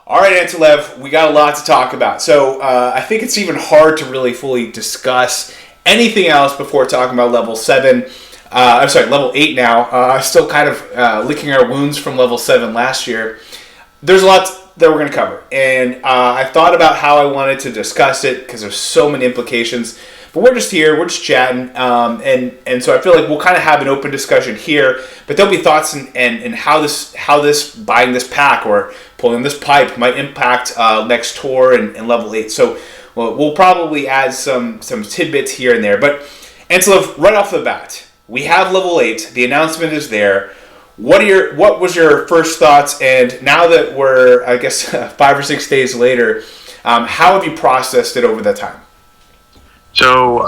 All right, Antolev, we got a lot to talk about. So I think it's even hard to really fully discuss anything else before talking about level 7. I'm sorry, level 8 now. Still kind of licking our wounds from level 7 last year. There's a lot that we're going to cover. And I thought about how I wanted to discuss it because there's so many implications. But we're just here, we're just chatting, and so I feel like we'll kind of have an open discussion here. But there'll be thoughts and how this buying this pack or pulling this pipe might impact next tour and level 8. So we'll probably add some tidbits here and there. But Anselov, right off the bat, we have level 8. The announcement is there. What was your first thoughts? And now that we're, I guess, 5 or 6 days later, how have you processed it over that time? So,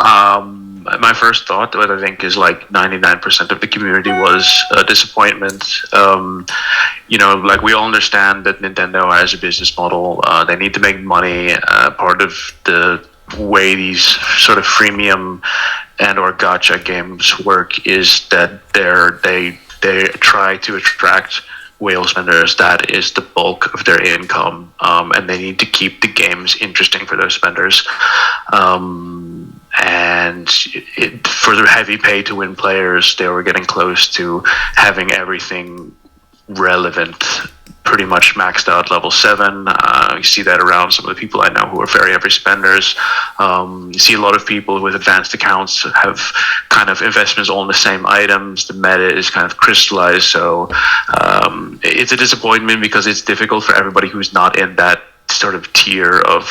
my first thought, what I think is like 99% of the community, was a disappointment. Like we all understand that Nintendo has a business model. They need to make money. Part of the way these sort of freemium and or gacha games work is that they try to attract whale spenders. That is the bulk of their income, and they need to keep the games interesting for those spenders. And for the heavy pay-to-win players, they were getting close to having everything relevant pretty much maxed out level 7. You see that around some of the people I know who are very heavy spenders. You see a lot of people with advanced accounts have kind of investments all in the same items. The meta is kind of crystallized. So it's a disappointment because it's difficult for everybody who's not in that sort of tier of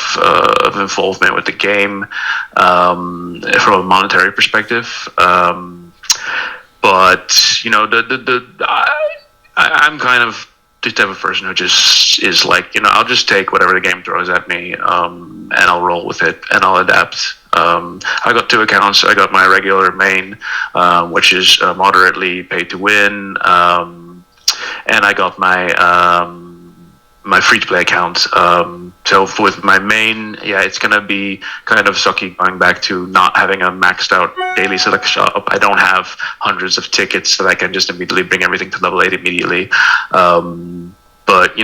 involvement with the game from a monetary perspective. But I'm kind of the type of person who just is like, I'll just take whatever the game throws at me, and I'll roll with it and I'll adapt. I got 2 accounts. I got my regular main, which is moderately pay to win, and I got my free-to-play account. So with my main, it's going to be kind of sucky going back to not having a maxed out daily select shop. I don't have hundreds of tickets that I can just immediately bring everything to level 8 immediately. But,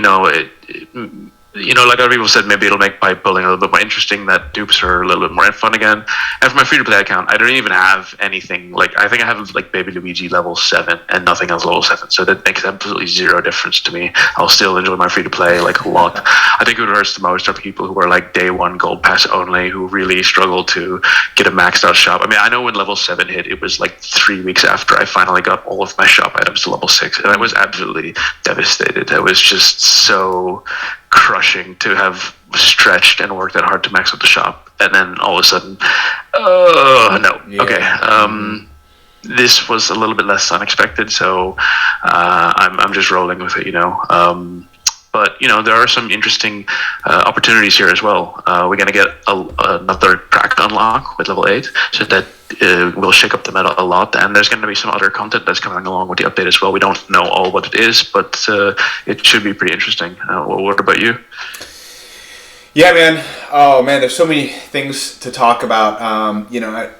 like other people said, maybe it'll make pipe building a little bit more interesting, that dupes are a little bit more fun again. And for my free-to-play account, I don't even have anything. Like, I think I have, like, Baby Luigi level 7 and nothing else level 7. So that makes absolutely zero difference to me. I'll still enjoy my free-to-play, like, a lot. I think what hurts the most are people who are, like, day 1 gold pass only, who really struggle to get a maxed-out shop. I mean, I know when level 7 hit, it was, like, 3 weeks after I finally got all of my shop items to level 6. And I was absolutely devastated. I was just so crushing to have stretched and worked that hard to max out the shop, and then all of a sudden, no. Yeah. Okay. This was a little bit less unexpected, so I'm just rolling with it, But there are some interesting opportunities here as well. We're gonna get another crack unlock with level 8, so that will shake up the meta a lot. And there's gonna be some other content that's coming along with the update as well. We don't know all what it is, but it should be pretty interesting. What about you? Yeah, man. Oh, man. There's so many things to talk about.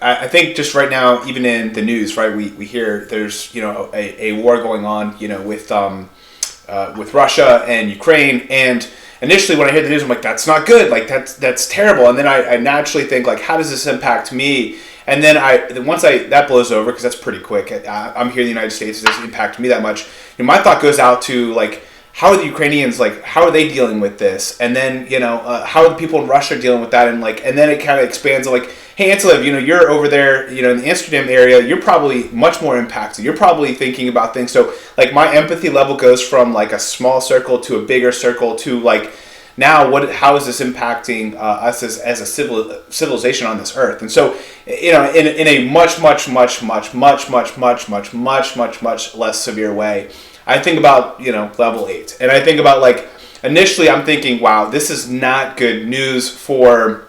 I think just right now, even in the news, right, we hear there's a war going on, with Russia and Ukraine. And initially when I hear the news, I'm like, that's not good. Like, that's terrible. And then I naturally think, like, how does this impact me? And then once that blows over, because that's pretty quick. I'm here in the United States. It doesn't impact me that much. My thought goes out to, like, how are the Ukrainians, like, how are they dealing with this? And then, how are the people in Russia dealing with that? And, like, and then it kind of expands, like, hey, Antolev, you're over there, in the Amsterdam area, you're probably much more impacted. You're probably thinking about things. So, like, my empathy level goes from, like, a small circle to a bigger circle to, like, now how is this impacting us as a civilization on this earth? And so, in a much less severe way, I think about, level 8. And I think about, like, initially I'm thinking, wow, this is not good news for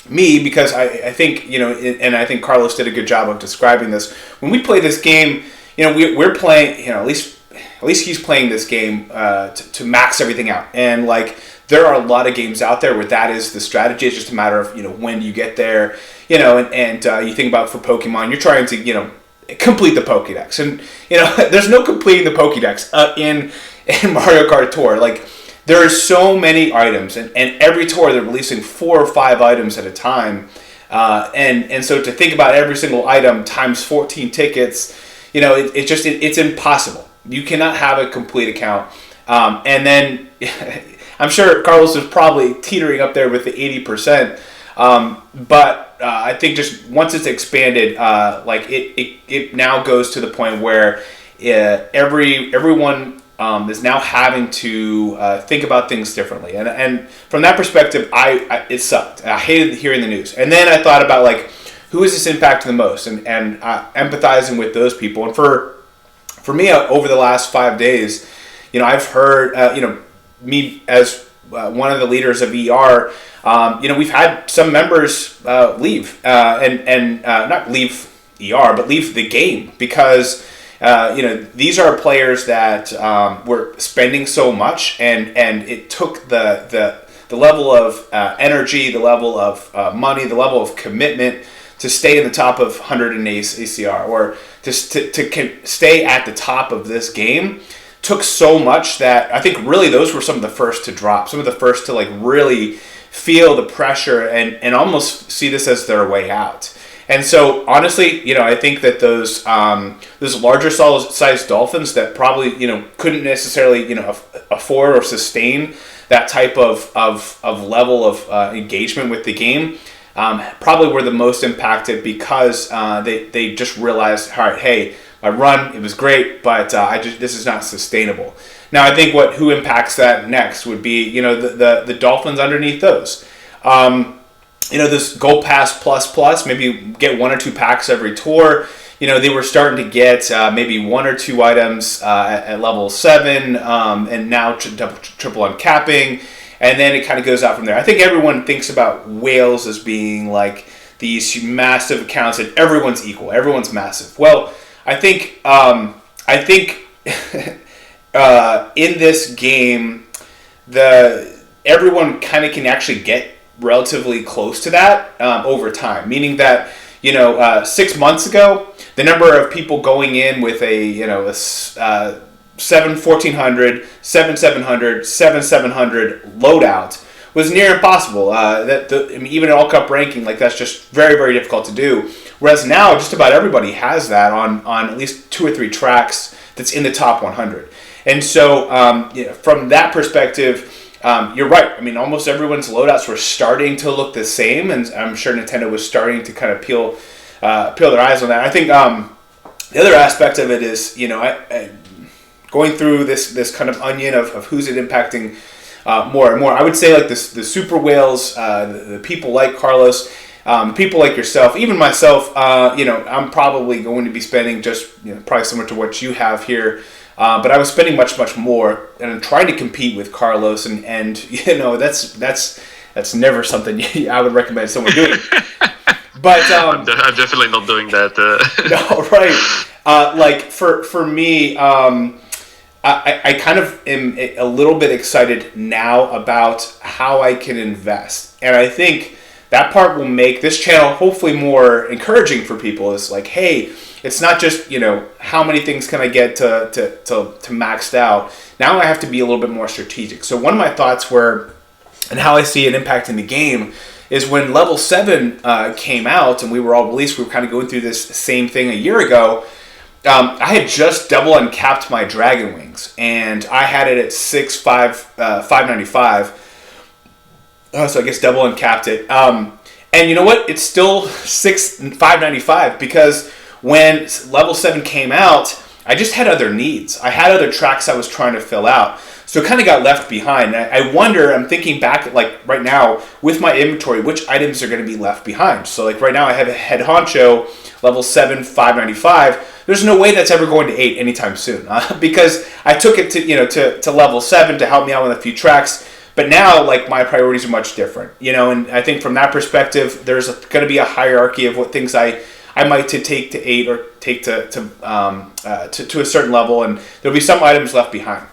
me, because I think, and I think Carlos did a good job of describing this. When we play this game, we're playing, at least he's playing this game to max everything out. And, like, there are a lot of games out there where that is the strategy. It's just a matter of, when you get there, and you think about for Pokemon, you're trying to, complete the Pokédex. And, there's no completing the Pokédex in Mario Kart Tour. Like, there are so many items, and every tour they're releasing 4 or 5 items at a time. And so to think about every single item times 14 tickets, it's impossible. You cannot have a complete account. And then I'm sure Carlos is probably teetering up there with the 80%. But I think just once it's expanded, it now goes to the point where everyone is now having to think about things differently. And from that perspective, it sucked. I hated hearing the news. And then I thought about who is this impacting the most, and empathizing with those people. And for me, over the last 5 days, I've heard, me as one of the leaders of ER, we've had some members leave, and not leave ER, but leave the game because, these are players that were spending so much, and it took the level of energy, the level of money, the level of commitment to stay in the top of 100 in ACR, or just to stay at the top of this game. Took so much that I think really those were some of the first to drop, some of the first to really feel the pressure and almost see this as their way out. And so honestly, I think that those larger sized dolphins that probably couldn't necessarily afford or sustain that type of level of engagement with the game, probably were the most impacted because they just realized, all right, hey, my run, it was great, but this is not sustainable. Now, I think who impacts that next would be, the dolphins underneath those. This Gold Pass Plus, maybe get 1 or 2 packs every tour. They were starting to get maybe 1 or 2 items at level 7, and now triple uncapping, and then it kind of goes out from there. I think everyone thinks about whales as being these massive accounts, and everyone's equal, everyone's massive. Well, I think in this game, everyone kind of can actually get relatively close to that over time. Meaning that 6 months ago, the number of people going in with a 7,1400, 7,700, 7,700 loadout was near impossible. Even an all-cup ranking, that's just very, very difficult to do. Whereas now, just about everybody has that on at least 2 or 3 tracks that's in the top 100. And so, from that perspective, you're right. Almost everyone's loadouts were starting to look the same, and I'm sure Nintendo was starting to kind of peel their eyes on that. I think the other aspect of it is, going through this kind of onion of who's it impacting more and more. I would say the super whales, the people like Carlos, people like yourself, even myself. I'm probably going to be spending just probably similar to what you have here. But I was spending much, much more, and I'm trying to compete with Carlos, and that's never something I would recommend someone doing. But I'm definitely not doing that. No, right? For me, I kind of am a little bit excited now about how I can invest, and I think that part will make this channel hopefully more encouraging for people. Is hey, it's not just how many things can I get to maxed out. Now I have to be a little bit more strategic. So one of my thoughts were, and how I see it impacting the game, is when level 7 came out and we were all released. We were kind of going through this same thing a year ago. I had just double uncapped my Dragon Wings, and I had it at 595. So I guess double uncapped it. And you know what? It's still 595 because when level 7 came out, I just had other needs. I had other tracks I was trying to fill out. So it kind of got left behind. And I wonder, I'm thinking back right now with my inventory, which items are going to be left behind. So right now I have a head honcho, level 7, 595. There's no way that's ever going to 8 anytime soon because I took it to level 7 to help me out with a few tracks. But now, my priorities are much different, and I think from that perspective, there's going to be a hierarchy of what things I might take to 8 or take to a certain level, and there'll be some items left behind.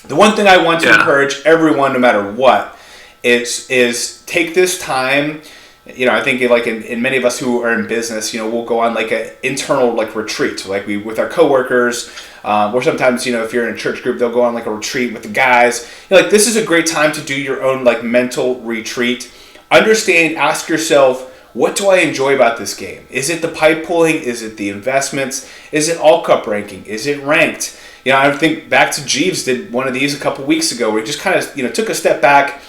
The one thing I want to encourage everyone, no matter what, is take this time I think like in many of us who are in business, we'll go on like an internal like retreat, like we with our coworkers, or sometimes if you're in a church group, they'll go on like a retreat with the guys. Like this is a great time to do your own like mental retreat. Understand, ask yourself, what do I enjoy about this game? Is it the pipe pulling? Is it the investments? Is it all cup ranking? Is it ranked? I think back to Jeeves did one of these a couple weeks ago where he just kind of took a step back,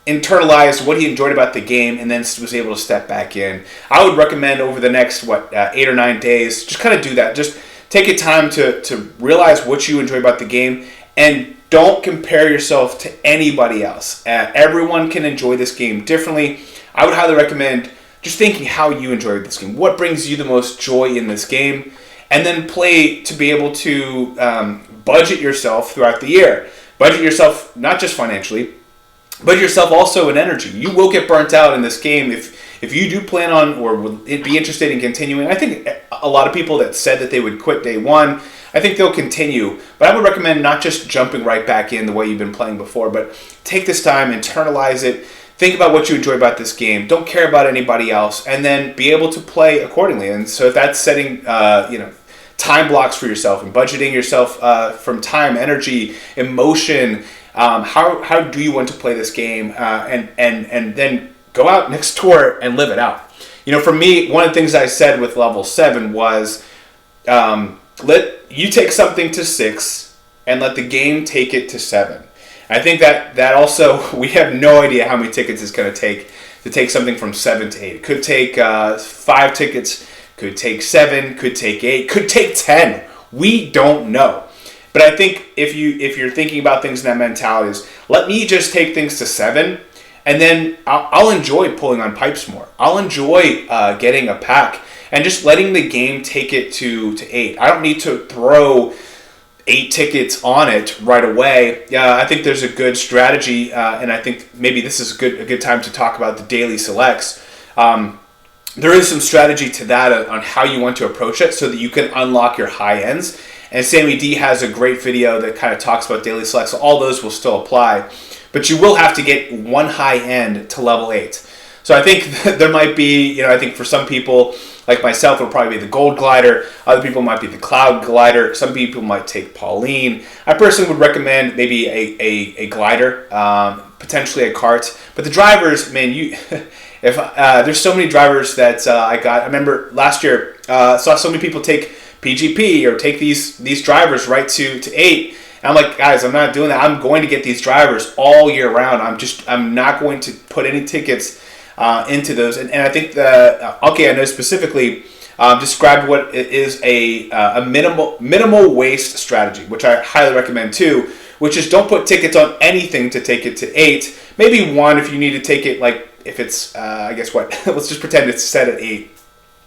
internalized what he enjoyed about the game, and then was able to step back in. I would recommend over the next 8 or 9 days, just kind of do that. Just take a time to realize what you enjoy about the game, and don't compare yourself to anybody else. Everyone can enjoy this game differently. I would highly recommend just thinking how you enjoy this game. What brings you the most joy in this game? And then play to be able to budget yourself throughout the year. Budget yourself not just financially, but yourself also in energy. You will get burnt out in this game if you do plan on or would be interested in continuing. I think a lot of people that said that they would quit day one, I think they'll continue. But I would recommend not just jumping right back in the way you've been playing before, but take this time, internalize it, think about what you enjoy about this game, don't care about anybody else, and then be able to play accordingly. And so if that's setting time blocks for yourself and budgeting yourself from time, energy, emotion, how do you want to play this game, and then go out next door and live it out. For me, one of the things I said with level 7 was let you take something to 6 and let the game take it to 7. I think that also, we have no idea how many tickets it's going to take something from 7 to 8. It could take 5 tickets, could take 7, could take 8, could take 10. We don't know. But I think if you're thinking about things in that mentality, is let me just take things to 7, and then I'll enjoy pulling on pipes more. I'll enjoy getting a pack and just letting the game take it to 8. I don't need to throw 8 tickets on it right away. I think there's a good strategy, and I think maybe this is a good time to talk about the daily selects. There is some strategy to that on how you want to approach it so that you can unlock your high ends. And Sammy D has a great video that kind of talks about daily selects, so all those will still apply. But you will have to get one high end to level 8. So I think there might be, I think for some people, like myself, it'll probably be the Gold Glider. Other people might be the Cloud Glider. Some people might take Pauline. I personally would recommend maybe a glider, potentially a Kart. But the drivers, man, if there's so many drivers that I got. I remember last year saw so many people take PGP or take these drivers right to 8. And I'm like, guys, I'm not doing that. I'm going to get these drivers all year round. I'm not going to put any tickets into those. And I think I know specifically described what is a minimal waste strategy, which I highly recommend too, which is don't put tickets on anything to take it to 8. Maybe 1 if you need to take it, like if it's, let's just pretend it's set at 8.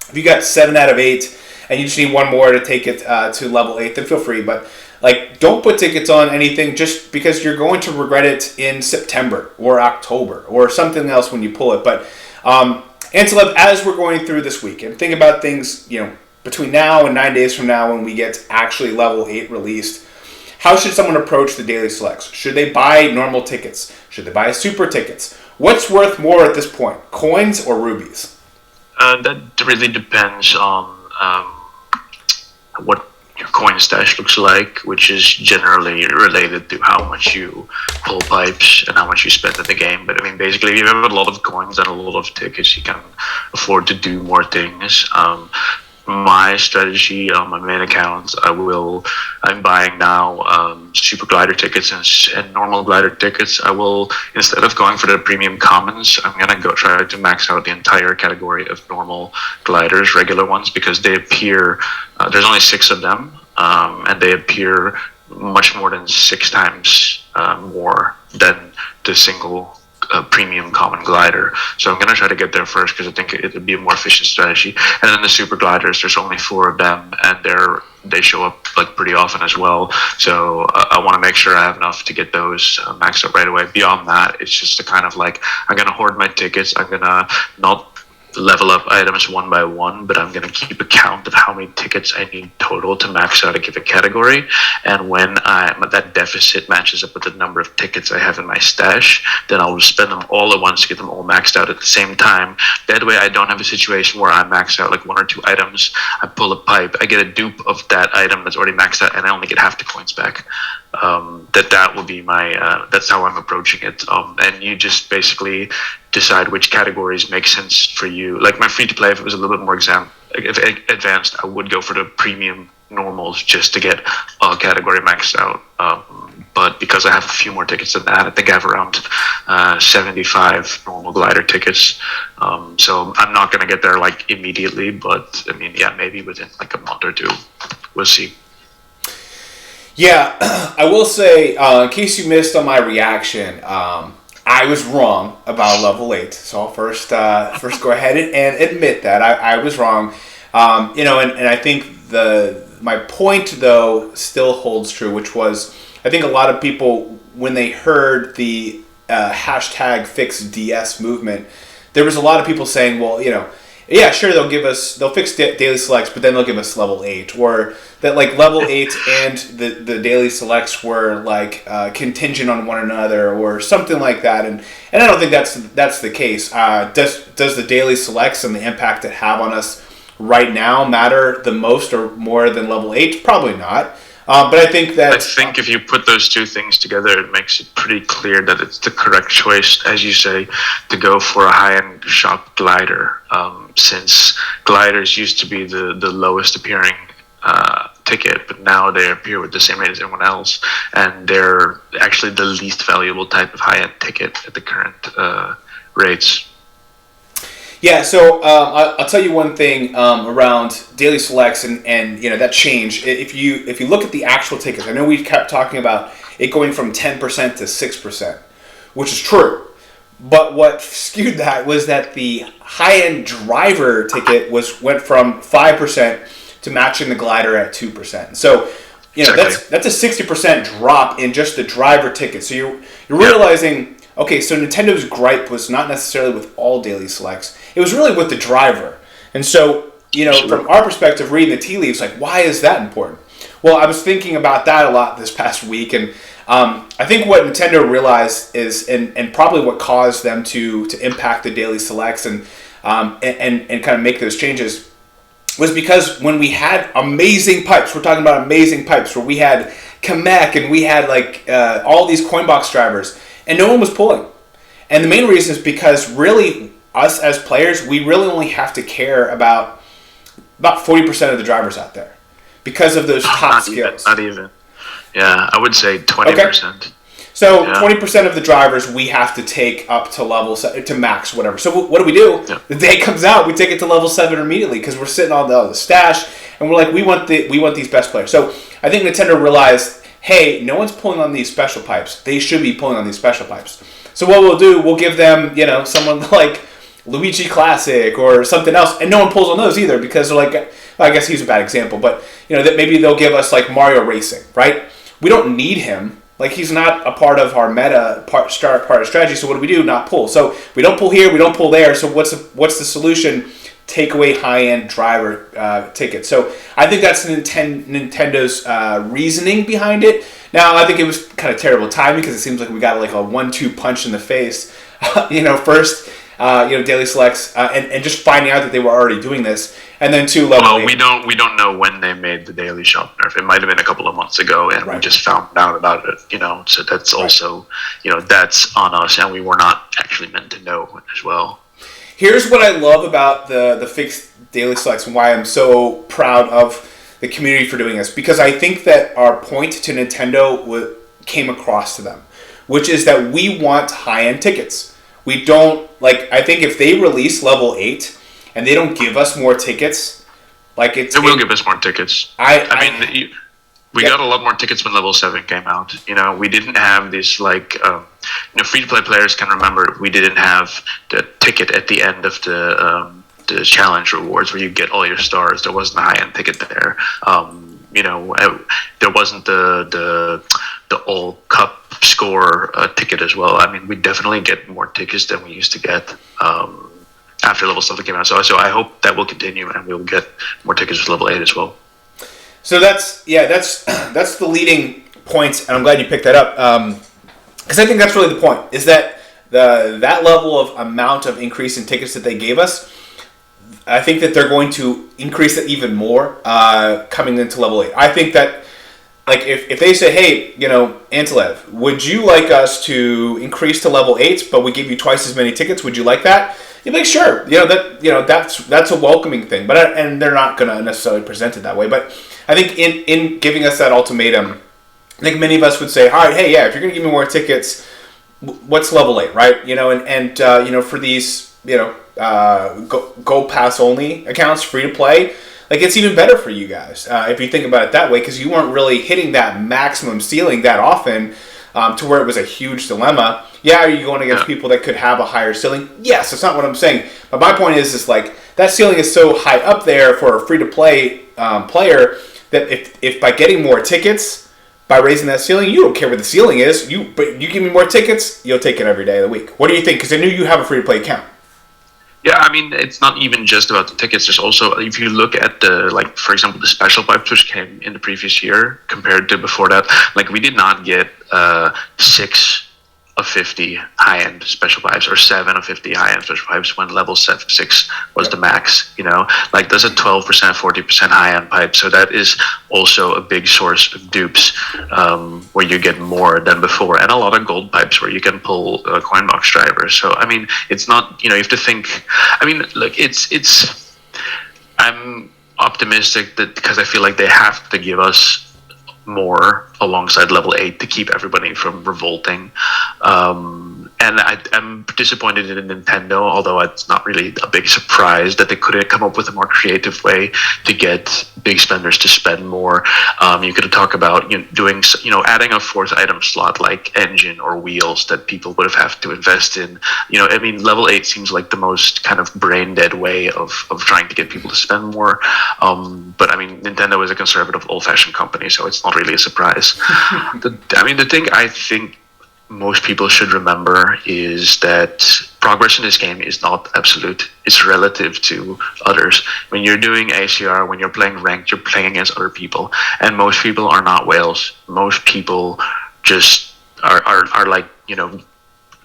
If you got 7 out of 8 and you just need 1 more to take it to level 8, then feel free. But don't put tickets on anything just because you're going to regret it in September or October or something else when you pull it. But Antelope, as we're going through this week and think about things, between now and 9 days from now when we get actually level 8 released, how should someone approach the daily selects? Should they buy normal tickets? Should they buy super tickets? What's worth more at this point, coins or rubies? That really depends on what your coin stash looks like, which is generally related to how much you pull pipes and how much you spend in the game. But I mean, basically, if you have a lot of coins and a lot of tickets, you can afford to do more things. My strategy on my main account, I'm buying now super glider tickets and normal glider tickets. I will, instead of going for the premium commons, I'm gonna go try to max out the entire category of normal gliders, regular ones, because they appear, there's only 6 of them, and they appear much more than 6 times more than the single premium common glider. So I'm going to try to get there first because I think it would be a more efficient strategy. And then the super gliders, there's only 4 of them, and they show up like pretty often as well. So I want to make sure I have enough to get those maxed out right away. Beyond that, it's just a kind of like, I'm going to hoard my tickets. I'm going to not level up items one by one, but I'm going to keep a count of how many tickets I need total to max out a given category. And when that deficit matches up with the number of tickets I have in my stash, then I'll just spend them all at once to get them all maxed out at the same time. That way I don't have a situation where I max out like one or two items, I pull a pipe, I get a dupe of that item that's already maxed out, and I only get half the coins back. That will be my that's how I'm approaching it, and you just basically decide which categories make sense for you. Like my free to play, if it was a little bit more advanced, I would go for the premium normals just to get a category maxed out. But because I have a few more tickets than that, I think I have around 75 normal glider tickets. So I'm not going to get there like immediately, but I mean, yeah, maybe within like a month or two. We'll see. Yeah, I will say, in case you missed on my reaction, I was wrong about level 8. So I'll first go ahead and admit that I was wrong. And I think my point though still holds true, which was I think a lot of people, when they heard the hashtag fix DS movement, there was a lot of people saying, well, yeah, sure, they'll fix daily selects, but then they'll give us level 8, or that like level 8 and the daily selects were like contingent on one another or something like that, and I don't think that's the case. Does the daily selects and the impact it have on us right now matter the most or more than level 8? Probably not. But I think if you put those two things together, it makes it pretty clear that it's the correct choice, as you say, to go for a high-end shop glider, since gliders used to be the lowest appearing ticket, but now they appear with the same rate as everyone else, and they're actually the least valuable type of high-end ticket at the current rates. Yeah, so I'll tell you one thing around daily selects and that change. If you look at the actual tickets, I know we kept talking about it going from 10% to 6%, which is true. But what skewed that was that the high-end driver ticket went from 5% to matching the glider at 2%. So exactly. that's a 60% drop in just the driver ticket. So you're realizing. Okay, so Nintendo's gripe was not necessarily with all daily selects. It was really with the driver. And so, from our perspective, reading the tea leaves, like, why is that important? Well, I was thinking about that a lot this past week, and I think what Nintendo realized is, and probably what caused them to impact the daily selects and kind of make those changes, was because when we had amazing pipes, we're talking about amazing pipes, where we had Kamek and we had like all these Coinbox drivers, and no one was pulling. And the main reason is because really, us as players, we really only have to care about 40% of the drivers out there because of those top skills. Not even. Yeah, I would say 20%. Okay. So 20% of the drivers we have to take up to level to max, whatever. So what do? Yeah. The day it comes out, we take it to level 7 immediately because we're sitting on the stash, and we're like, we want these best players. So I think Nintendo realized, hey, no one's pulling on these special pipes. They should be pulling on these special pipes. So what we'll do, we'll give them, someone like Luigi Classic or something else, and no one pulls on those either because they're like, well, I guess he's a bad example, but that maybe they'll give us like Mario Racing, right? We don't need him. Like, he's not a part of our meta part of strategy. So what do? Not pull. So we don't pull here, we don't pull there. So what's the solution? Take away high-end driver tickets. So I think that's Nintendo's reasoning behind it. Now, I think it was kind of terrible timing because it seems like we got like a 1-2 punch in the face. First, daily selects and just finding out that they were already doing this, and then 2 level. Well, we don't know when they made the daily shop nerf. It might have been a couple of months ago, and we just found out about it. So that's also that's on us, and we were not actually meant to know as well. Here's what I love about the fixed daily selects and why I'm so proud of the community for doing this, because I think that our point to Nintendo came across to them, which is that we want high-end tickets. We don't, I think if they release level 8 and they don't give us more tickets, They will give us more tickets. We got a lot more tickets when level 7 came out. We didn't have this free-to-play players can remember we didn't have the ticket at the end of the challenge rewards where you get all your stars. There wasn't a high-end ticket there. There wasn't the all cup score ticket as well. We definitely get more tickets than we used to get. after level 7 came out. So I hope that will continue, and we will get more tickets with level 8 as well. So that's the leading points, and I'm glad you picked that up, because I think that's really the point, is that that level of amount of increase in tickets that they gave us, I think that they're going to increase it even more coming into level 8. I think that, like, if they say, hey, Antilev, would you like us to increase to level 8, but we give you twice as many tickets? Would you like that? You'd be like, sure. That's a welcoming thing. But and they're not going to necessarily present it that way. But I think in giving us that ultimatum, I think many of us would say, all right, hey, yeah, if you're going to give me more tickets, what's level 8, right? For these, Gold Pass only accounts, free to play, like, it's even better for you guys if you think about it that way, because you weren't really hitting that maximum ceiling that often to where it was a huge dilemma. Yeah, are you going against people that could have a higher ceiling? Yes, that's not what I'm saying. But my point is like, that ceiling is so high up there for a free-to-play player that if by getting more tickets, by raising that ceiling, you don't care what the ceiling is. But you give me more tickets, you'll take it every day of the week. What do you think? Because I knew you have a free-to-play account. Yeah, I mean, it's not even just about the tickets. There's also, if you look at for example, the special pipes which came in the previous year compared to before that, like, we did not get 6 of 50 high-end special pipes or 7 of 50 high-end special pipes when level 6 was the max, like, there's a 12%, 40% high-end pipe. So that is also a big source of dupes where you get more than before, and a lot of gold pipes where you can pull coin box drivers. So, I mean, it's not, you have to think, I mean, look, I'm optimistic that, because I feel like they have to give us more alongside level 8 to keep everybody from revolting. And I'm disappointed in Nintendo, although it's not really a big surprise that they couldn't come up with a more creative way to get big spenders to spend more. You could talk about doing, adding a 4th item slot like engine or wheels that people would have to invest in. I mean, level 8 seems like the most kind of brain dead way of trying to get people to spend more. But I mean, Nintendo is a conservative, old-fashioned company, so it's not really a surprise. The thing I think most people should remember is that progress in this game is not absolute. It's relative to others. When you're doing ACR, when you're playing ranked, you're playing against other people. And most people are not whales. Most people just are like,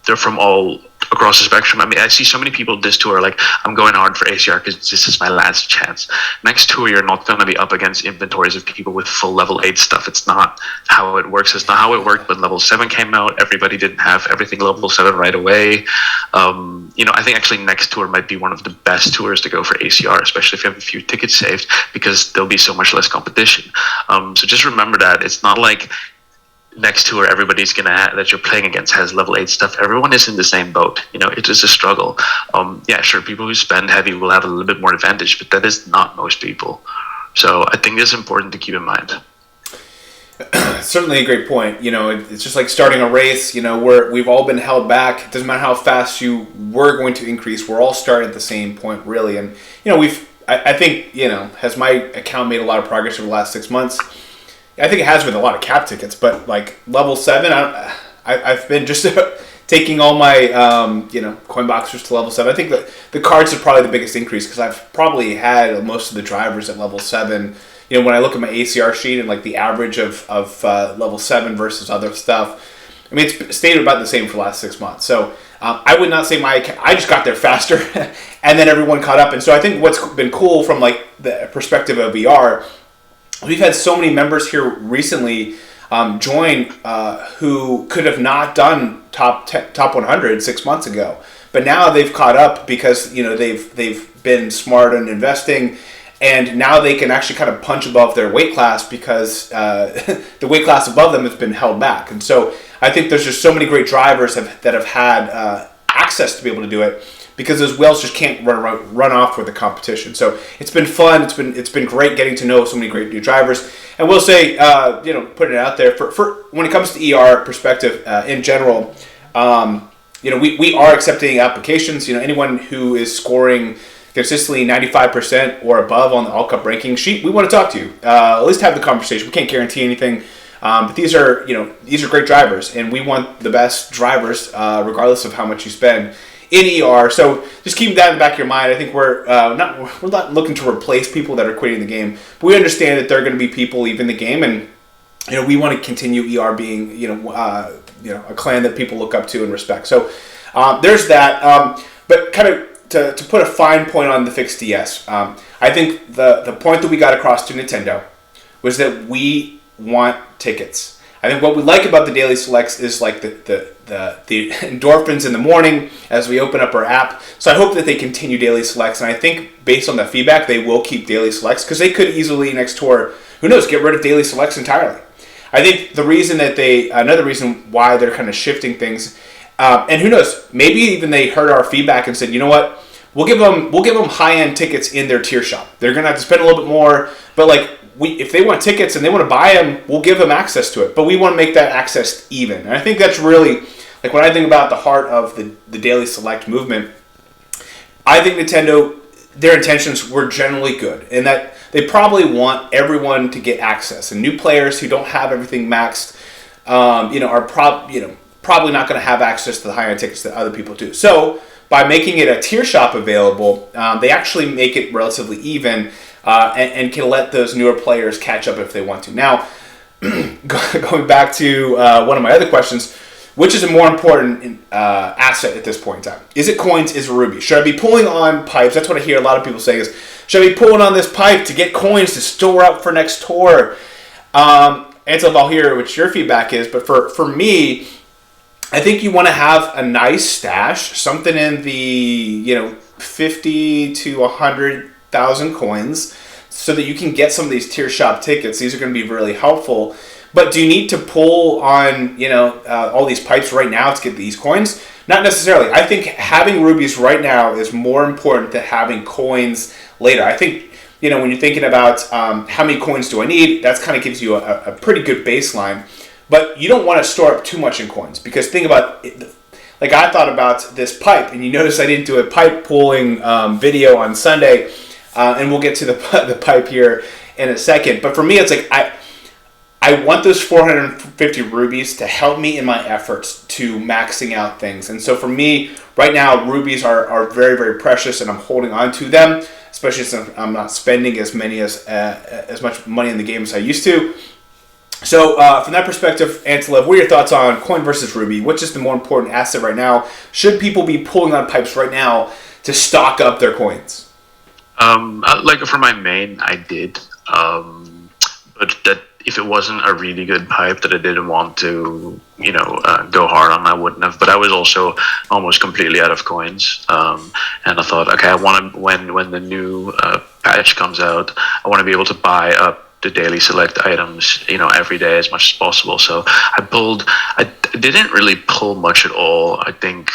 they're from all across the spectrum. I mean, I see so many people this tour like, I'm going hard for ACR because this is my last chance. Next tour, you're not going to be up against inventories of people with full level 8 stuff. It's not how it works. It's not how it worked when level 7 came out. Everybody didn't have everything level 7 right away. I think actually next tour might be one of the best tours to go for ACR, especially if you have a few tickets saved, because there'll be so much less competition. So just remember that it's not like next tour everybody's that you're playing against has level 8 stuff. Everyone is in the same boat. It is a struggle. Yeah, sure, people who spend heavy will have a little bit more advantage, but that is not most people. So I think it's important to keep in mind. Certainly a great point. It's just like starting a race. We've all been held back. It doesn't matter how fast you were going to increase. We're all starting at the same point, really. And I think has my account made a lot of progress over the last 6 months? I think it has with a lot of cap tickets, but like level 7, I've been just taking all my coin boxers to level 7. I think that the cards are probably the biggest increase, because I've probably had most of the drivers at level 7. When I look at my ACR sheet and like the average of level 7 versus other stuff, I mean, it's stayed about the same for the last 6 months. So I would not say my account, I just got there faster, and then everyone caught up. And so I think what's been cool from like the perspective of VR, we've had so many members here recently join who could have not done top 100 6 months ago, but now they've caught up because they've been smart in investing, and now they can actually kind of punch above their weight class because the weight class above them has been held back. And so I think there's just so many great drivers that have had access to be able to do it, because those whales just can't run off with the competition. So it's been fun. It's been great getting to know so many great new drivers. And we'll say, putting it out there for when it comes to ER perspective in general, we are accepting applications. Anyone who is scoring consistently 95% or above on the All Cup ranking sheet, we want to talk to you. At least have the conversation. We can't guarantee anything. But these are great drivers, and we want the best drivers regardless of how much you spend in ER. So just keep that in the back of your mind. I think we're not looking to replace people that are quitting the game, but we understand that there are going to be people leaving the game, and we want to continue ER being a clan that people look up to and respect. So there's that. But kind of to put a fine point on the fixed DS, I think the point that we got across to Nintendo was that we want tickets. I think what we like about the daily selects is like the endorphins in the morning as we open up our app. So I hope that they continue daily selects, and I think based on the feedback, they will keep daily selects, because they could easily next tour, who knows, get rid of daily selects entirely. I think another reason why they're kind of shifting things, and who knows, maybe even they heard our feedback and said, you know what, we'll give them high-end tickets in their tier shop. They're gonna have to spend a little bit more, but if they want tickets and they want to buy them, we'll give them access to it. But we want to make that access even. And I think that's really, when I think about the heart of the Daily Select movement, I think Nintendo, their intentions were generally good, in that they probably want everyone to get access. And new players who don't have everything maxed, are probably not going to have access to the high-end tickets that other people do. So by making it a tier shop available, they actually make it relatively even, and can let those newer players catch up if they want to. Now, going back to one of my other questions, which is a more important asset at this point in time? Is it coins? Is it ruby? Should I be pulling on pipes? That's what I hear a lot of people say is, should I be pulling on this pipe to get coins to store up for next tour? Antelope, I'll hear what your feedback is, but for me, I think you want to have a nice stash, something in the 50 to 100,000 coins, so that you can get some of these tier shop tickets. These are going to be really helpful. But do you need to pull on all these pipes right now to get these coins? Not necessarily. I think having rubies right now is more important than having coins later. I think when you're thinking about how many coins do I need, that kind of gives you a pretty good baseline. But you don't want to store up too much in coins, because think about it. I thought about this pipe, and you notice I didn't do a pipe pulling video on Sunday, and we'll get to the pipe here in a second. But for me, it's I want those 450 rubies to help me in my efforts to maxing out things. And so for me, right now, rubies are very, very precious, and I'm holding on to them, especially since I'm not spending as much money in the game as I used to. So from that perspective, Antelope, what are your thoughts on coin versus ruby? Which is the more important asset right now? Should people be pulling on pipes right now to stock up their coins? For my main, I did. But that if it wasn't a really good pipe that I didn't want to, go hard on, I wouldn't have. But I was also almost completely out of coins. And I thought, okay, I want to, when the new patch comes out, I want to be able to buy up the daily select items, every day as much as possible. So I didn't really pull much at all. I think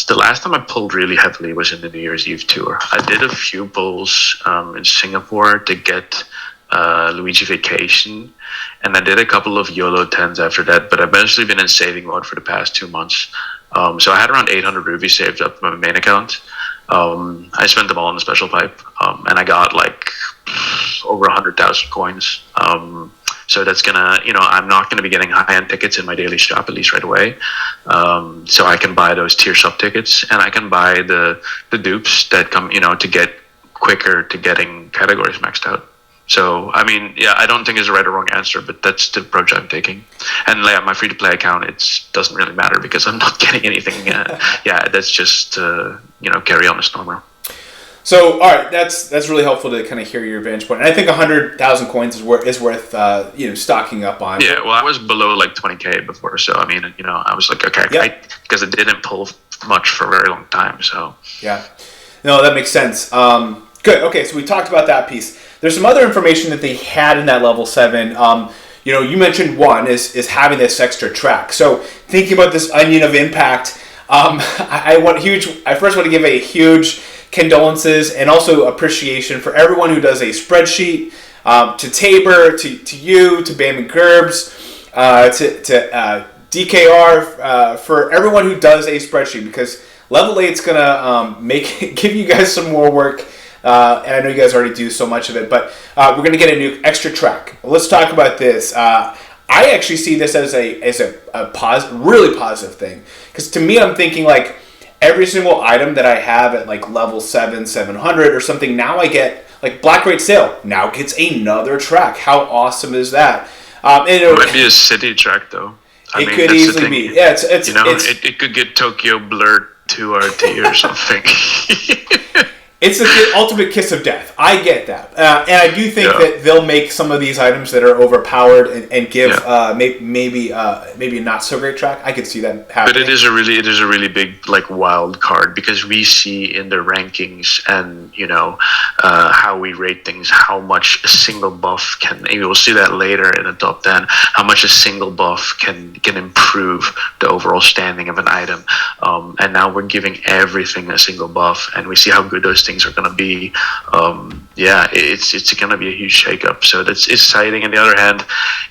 the last time I pulled really heavily was in the New Year's Eve tour. I did a few pulls in Singapore to get Luigi Vacation, and I did a couple of YOLO 10s after that, but I've basically been in saving mode for the past 2 months. So I had around 800 rubies saved up on my main account. I spent them all in the special pipe, and I got over 100,000 coins. So that's gonna, I'm not gonna be getting high-end tickets in my daily shop, at least right away. So I can buy those tier sub tickets, and I can buy the dupes that come, to get quicker to getting categories maxed out. So, I don't think it's a right or wrong answer, but that's the approach I'm taking. And my free-to-play account, it doesn't really matter because I'm not getting anything. That's just, carry on as normal. So, all right, that's really helpful to kind of hear your vantage point. And I think 100,000 coins is worth stocking up on. Yeah, well, I was below 20K before, so I was like, okay, yep. Because it didn't pull much for a very long time. So yeah, no, that makes sense. Good. Okay, so we talked about that piece. There's some other information that they had in that level 7. You mentioned one is having this extra track. So thinking about this onion of impact, I first want to give a huge condolences and also appreciation for everyone who does a spreadsheet, to Tabor, to you, to Bam and Gerbs, to DKR, for everyone who does a spreadsheet, because level 8 is gonna give you guys some more work and I know you guys already do so much of it, but we're going to get a new extra track. Let's talk about this. I actually see this as a really positive thing, because to me, I'm thinking like every single item that I have at like level 700 or something, now I get like Black Rate Sale now gets another track. How awesome is that? It might be a city track though. It could easily be. Yeah, it could get Tokyo Blur 2RT or something. It's the ultimate kiss of death. I get that, and I do think that they'll make some of these items that are overpowered and give maybe a not so great track. I could see that happening. But it is a really big like wild card, because we see in the rankings and how we rate things, how much a single buff can. And we'll see that later in the top 10. How much a single buff can improve the overall standing of an item. And now we're giving everything a single buff, and we see how good those things are going to be. It's going to be a huge shakeup. So that's exciting. On the other hand,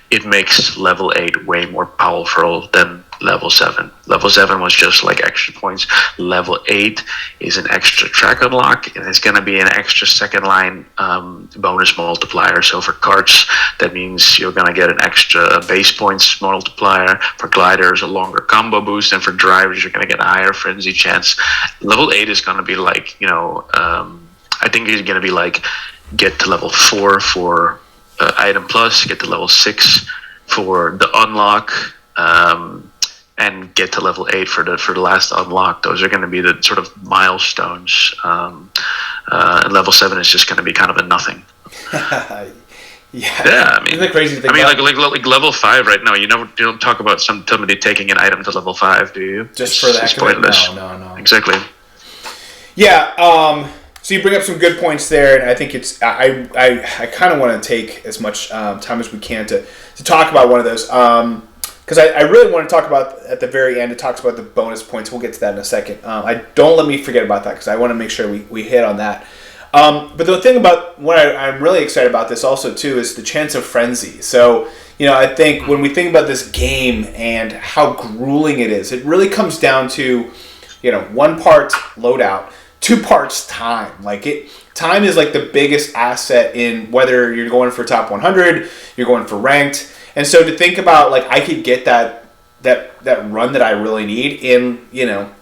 it makes level 8 way more powerful than level 7. Level 7 was just like extra points. Level 8 is an extra track unlock, and it's going to be an extra second line bonus multiplier. So for carts, that means you're going to get an extra base points multiplier. For gliders, a longer combo boost, and for drivers, you're going to get a higher frenzy chance. Level 8 is going to be like, I think it's going to be like get to level 4 for item plus, get to level 6 for the unlock, and get to level 8 for the last unlock. Those are going to be the sort of milestones. And level 7 is just going to be kind of a nothing. I mean, isn't that crazy to think about? like level 5 right now. You don't talk about somebody taking an item to level 5, do you? Just for that. Pointless. No. Exactly. Yeah. So you bring up some good points there, and I think it's I kind of want to take as much time as we can to talk about one of those, because I really want to talk about at the very end. It talks about the bonus points. We'll get to that in a second. Don't let me forget about that, because I want to make sure we hit on that. But the thing about what I'm really excited about this also too is the chance of frenzy. So I think when we think about this game and how grueling it is, it really comes down to 1 part loadout, 2 parts time. Time is like the biggest asset in whether you're going for top 100, you're going for ranked. And so to think about like I could get that run that I really need in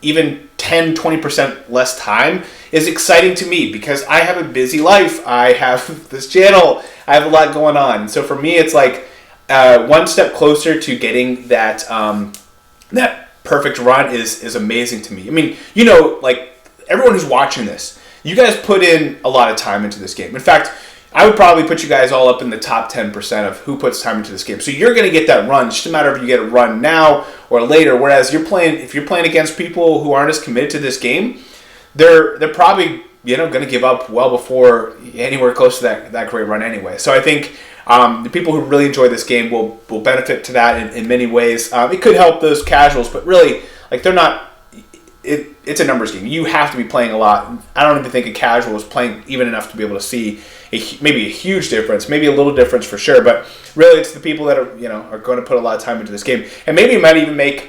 even 10-20% less time is exciting to me, because I have a busy life. I have this channel. I have a lot going on. And so for me, it's like 1 step closer to getting that that perfect run is amazing to me. I mean, like everyone who's watching this, you guys put in a lot of time into this game. In fact, I would probably put you guys all up in the top 10% of who puts time into this game. So you're going to get that run. It's just a matter of you get a run now or later. Whereas if you're playing against people who aren't as committed to this game, they're probably going to give up well before anywhere close to that great run anyway. So I think the people who really enjoy this game will benefit to that in many ways. It could help those casuals, but really, like, they're not. It's a numbers game. You have to be playing a lot. I don't even think a casual is playing even enough to be able to see maybe a huge difference, maybe a little difference for sure. But really, it's the people that are going to put a lot of time into this game, and maybe it might even make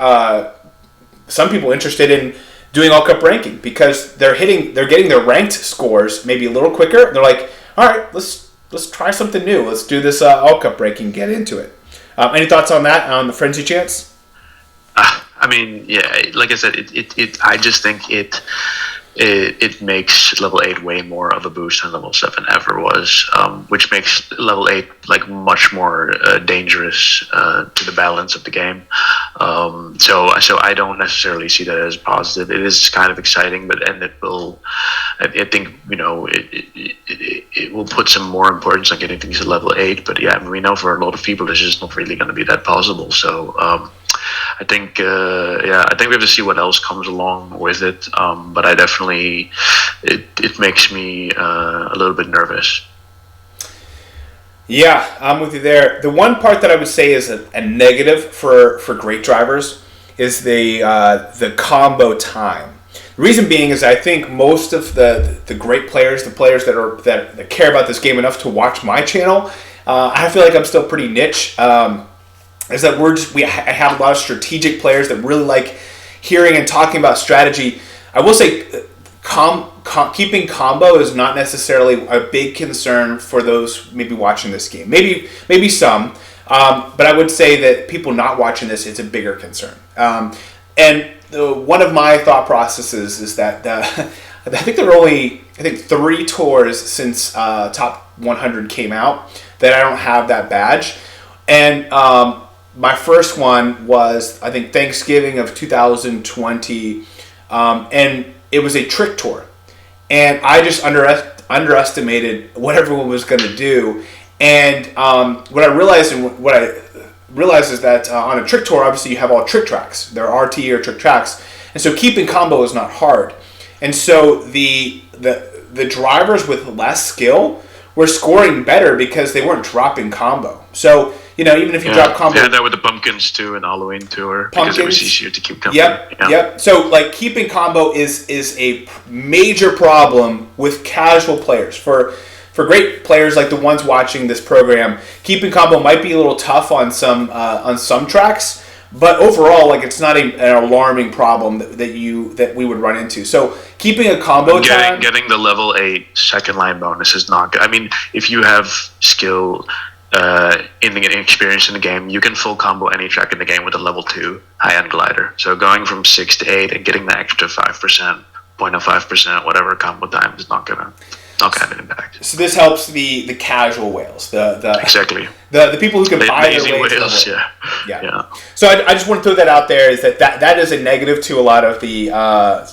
some people interested in doing all cup ranking, because they're getting their ranked scores maybe a little quicker. They're like, all right, let's try something new. Let's do this all cup ranking. Get into it. Any thoughts on that? On the frenzy chance? I mean, yeah, like I said, I just think it makes level 8 way more of a boost than level 7 ever was, which makes level 8 like much more dangerous to the balance of the game. So I don't necessarily see that as positive. It is kind of exciting, and it will. I think it will put some more importance on getting things to level 8. But yeah, I mean, we know for a lot of people it's just not really going to be that possible. So. I think we have to see what else comes along with it. But I definitely, it makes me a little bit nervous. Yeah, I'm with you there. The one part that I would say is a negative for great drivers is the combo time. The reason being is I think most of the great players, the players that care about this game enough to watch my channel, I feel like I'm still pretty niche. Is that I have a lot of strategic players that really like hearing and talking about strategy. I will say keeping combo is not necessarily a big concern for those maybe watching this game. Maybe some, but I would say that people not watching this, it's a bigger concern. And one of my thought processes is that I think there are only 3 tours since Top 100 came out that I don't have that badge, and my first one was I think Thanksgiving of 2020, and it was a trick tour, and I just underestimated what everyone was going to do, and what I realized is that on a trick tour, obviously you have all trick tracks. There are RT or trick tracks, and so keeping combo is not hard. And so the drivers with less skill were scoring better because they weren't dropping combo. So even if you drop combo, they had that with the pumpkins too in Halloween tour because it was easier to keep combo. Yep. So like keeping combo is a major problem with casual players. For great players like the ones watching this program, keeping combo might be a little tough on some tracks, but overall, like it's not an alarming problem that we would run into. So keeping a combo time, getting the level 8 second line bonus is not good. I mean, if you have skill in the experience in the game, you can full combo any track in the game with a level 2 high end glider. So going from 6 to 8 and getting the extra 5%, 0.05%, whatever combo time is not gonna have an impact. So this helps the casual whales, exactly the people who can buy their way whales, to yeah. So I just want to throw that out there is that is a negative to a lot of the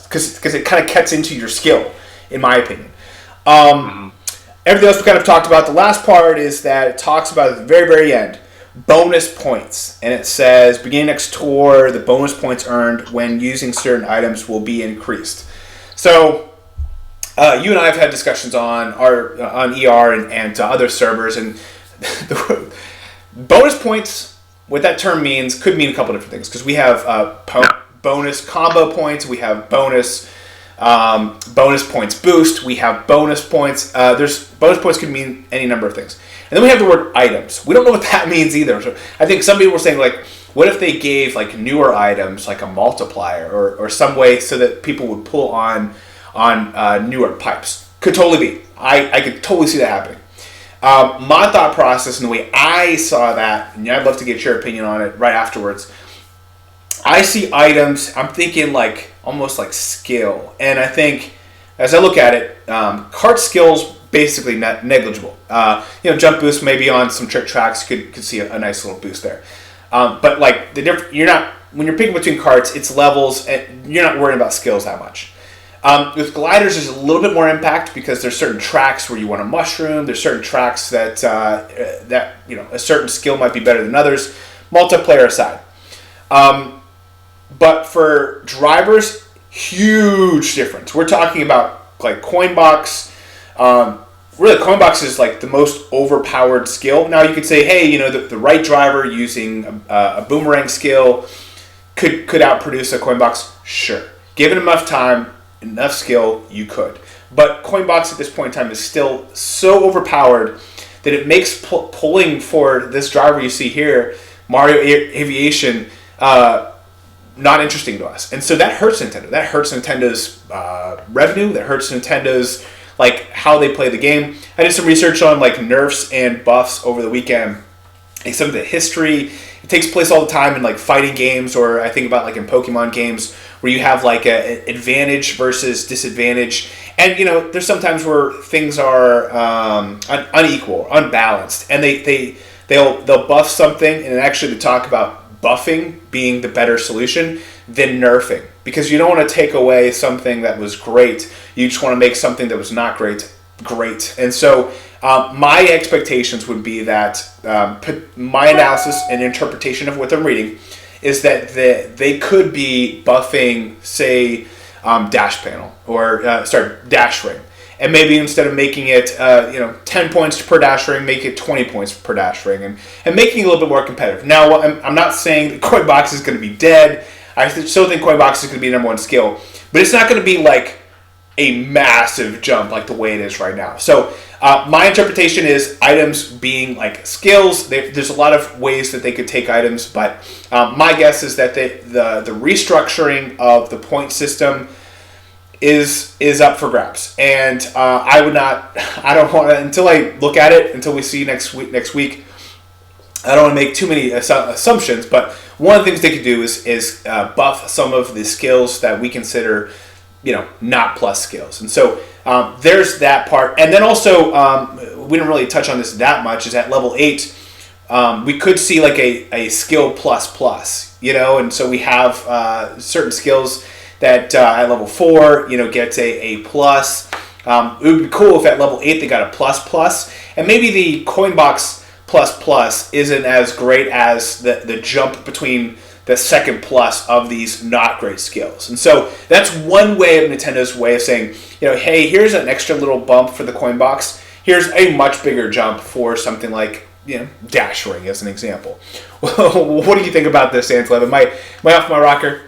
because it kind of cuts into your skill, in my opinion. Everything else we kind of talked about. The last part is that it talks about at the very, very end, bonus points. And it says, beginning next tour, the bonus points earned when using certain items will be increased. So you and I have had discussions on ER and other servers. And the bonus points, what that term means, could mean a couple different things. Because we have bonus combo points. We have bonus points boost. We have bonus points. There's bonus points could mean any number of things. And then we have the word items. We don't know what that means either. So I think some people were saying like, what if they gave like newer items like a multiplier or some way so that people would pull on newer pipes? Could totally be. I could totally see that happening. My thought process and the way I saw that, and I'd love to get your opinion on it right afterwards. I see items, I'm thinking like almost like skill. And I think as I look at it, Kart skill's basically negligible. Jump boost maybe on some trick tracks could see a nice little boost there. But like when you're picking between karts, it's levels and you're not worrying about skills that much. With gliders, there's a little bit more impact because there's certain tracks where you want a mushroom. There's certain tracks that a certain skill might be better than others. Multiplayer aside. But for drivers, huge difference. We're talking about like Coinbox. Really, Coinbox is like the most overpowered skill. Now you could say, hey, the right driver using a boomerang skill could outproduce a Coinbox. Sure, given enough time, enough skill, you could. But Coinbox at this point in time is still so overpowered that it makes pulling for this driver you see here, Mario Aviation, not interesting to us. And so that hurts Nintendo. That hurts Nintendo's revenue. That hurts Nintendo's like how they play the game. I did some research on like nerfs and buffs over the weekend. And some of the history, it takes place all the time in like fighting games, or I think about like in Pokemon games where you have like a advantage versus disadvantage. And there's sometimes where things are unequal, unbalanced, and they'll buff something, and actually they talk about buffing being the better solution than nerfing, because you don't want to take away something that was great. You just want to make something that was not great. And so my expectations would be that my analysis and interpretation of what I'm reading is that they could be buffing, say, dash panel or dash ring. And maybe instead of making it 10 points per dash ring, make it 20 points per dash ring, and making it a little bit more competitive. Now, I'm not saying that Coinbox is going to be dead. I still think Coinbox is going to be number one skill, but it's not going to be like a massive jump like the way it is right now. So my interpretation is items being like skills. There's a lot of ways that they could take items, but my guess is that the restructuring of the point system is up for grabs, and I would not. I don't want to until I look at it until we see next week. I don't want to make too many assumptions, but one of the things they could do is buff some of the skills that we consider, not plus skills. And so there's that part. And then also, we didn't really touch on this that much, is at level 8, we could see like a skill plus, and so we have certain skills that at level 4, gets a plus. It would be cool if at level 8 they got a plus, and maybe the coin box plus isn't as great as the jump between the second plus of these not great skills. And so that's one way of Nintendo's way of saying, hey, here's an extra little bump for the coin box. Here's a much bigger jump for something like, dash ring as an example. What do you think about this, Ansel? Am I off my rocker?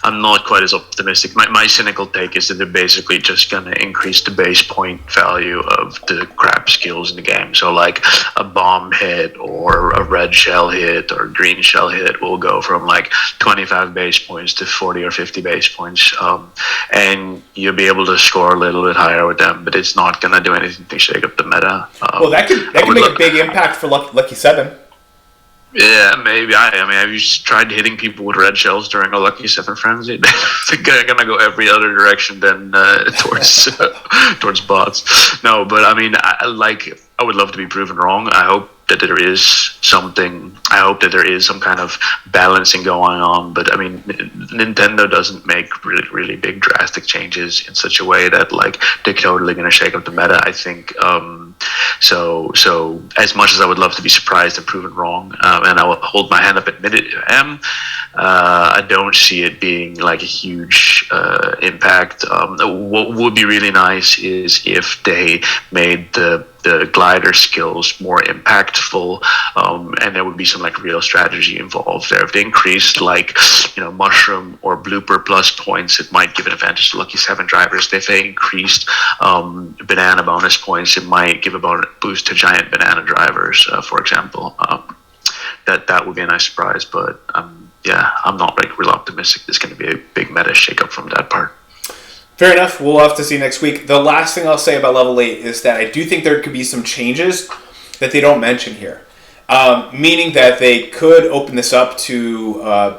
I'm not quite as optimistic. My cynical take is that they're basically just going to increase the base point value of the crap skills in the game. So like a bomb hit or a red shell hit or green shell hit will go from like 25 base points to 40 or 50 base points. And you'll be able to score a little bit higher with them, but it's not going to do anything to shake up the meta. Well, that could make a big impact for Lucky 7. Yeah, maybe. I mean, have you tried hitting people with red shells during a Lucky 7 frenzy? They're gonna go every other direction than towards bots. No, but I mean, I would love to be proven wrong. I hope that there is something. I hope that there is some kind of balancing going on. But I mean, Nintendo doesn't make really, really big drastic changes in such a way that like they're totally going to shake up the meta. I think. So as much as I would love to be surprised and proven wrong, and I will hold my hand up, admit it, I am. I don't see it being like a huge impact. What would be really nice is if they made the glider skills more impactful, and there would be some like real strategy involved there. If they increased like mushroom or blooper plus points, it might give an advantage to Lucky 7 drivers. If they increased banana bonus points, it might give a boost to giant banana drivers, for example. That would be a nice surprise, but I'm not like real optimistic there's going to be a big meta shakeup from that part. Fair enough. We'll have to see next week. The last thing I'll say about level 8 is that I do think there could be some changes that they don't mention here. Meaning that they could open this up to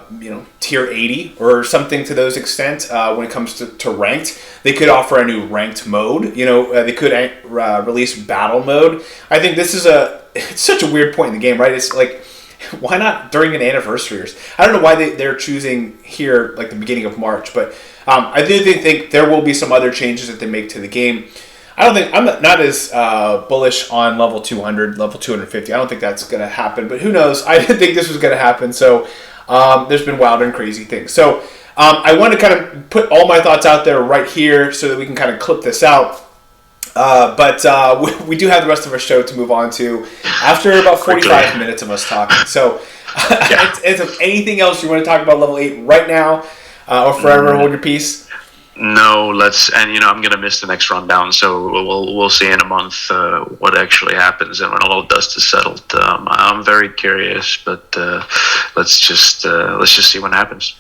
tier 80 or something to those extent when it comes to ranked. They could offer a new ranked mode. They could release battle mode. I think this is it's such a weird point in the game, right? It's like, why not during an anniversary? I don't know why they're choosing here like the beginning of March, but I do think there will be some other changes that they make to the game. I'm not as bullish on level 200, level 250. I don't think that's going to happen, but who knows? I didn't think this was going to happen, so there's been wild and crazy things. So I want to kind of put all my thoughts out there right here so that we can kind of clip this out. But we do have the rest of our show to move on to after about 45 minutes of us talking. So if anything else you want to talk about level 8 right now or forever hold your peace? No, I'm gonna miss the next rundown, so we'll see in a month what actually happens and when all the dust is settled. I'm very curious, but let's just see what happens.